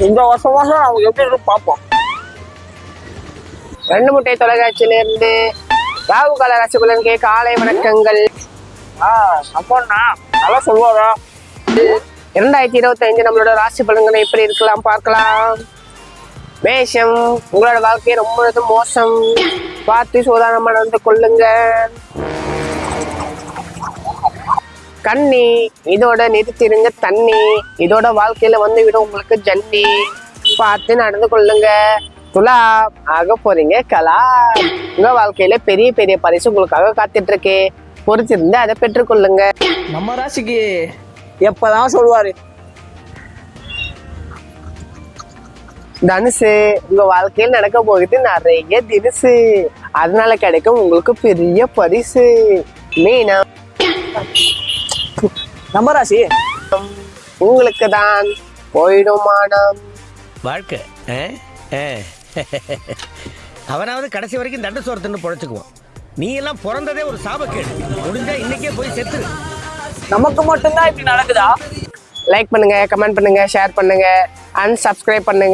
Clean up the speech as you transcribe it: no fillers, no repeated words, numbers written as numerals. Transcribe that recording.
இந்த வருஷம் அவங்க எப்படி இருக்கு பார்ப்போம். 2 முட்டை தொலைக்காட்சியிலிருந்து ராகு கால ரசகுல்லனுக்கே காலை வணக்கங்கள். அப்போண்ணா நல்லா சொல்லுவாரா. 2025 நம்மளோட ராசி பலன்களை எப்படி இருக்கலாம் பார்க்கலாம். மேஷம், உங்களோட வாழ்க்கையை ரொம்ப மோசம், பார்த்து சோதானமா நடந்து கொள்ளுங்க. கன்னி, இதோட நிறுத்திருங்க தண்ணி, இதோட வாழ்க்கையில வந்து விட உங்களுக்கு ஜன்னி, பார்த்து நடந்து கொள்ளுங்க. துலா, ஆக போறீங்க கலா, உங்க வாழ்க்கையில பெரிய பெரிய பரிசு உங்களுக்காக காத்துட்டு இருக்கே, பொறுத்திருந்து அதை பெற்றுக்கொள்ளுங்க. நம்ம ராசிக்கு எப்பதான் சொல்லுவாரு. தனுசு, உங்க வாழ்க்கையில் நடக்க போகுது நிறைய தினுசு, அதனால கிடைக்கும் உங்களுக்கு பெரிய பரிசு. மீனம், நம்ம ராசி உங்களுக்கு தான் போயிடும் மானம். வாழ்க்கை அவனாவது கடைசி வரைக்கும் தண்டு சோரத்துன்னு பொழைச்சுக்குவான். நீ எல்லாம் பிறந்ததே ஒரு சாபக்கேடு. முடிஞ்சா இன்னைக்கே போய் செத்துரு. நமக்கு மட்டும்தான் இப்படி நடக்குதா? லைக் பண்ணுங்க, கமெண்ட் பண்ணுங்க, ஷேர் பண்ணுங்க, அண்ட் சப்ஸ்கிரைப் பண்ணுங்க.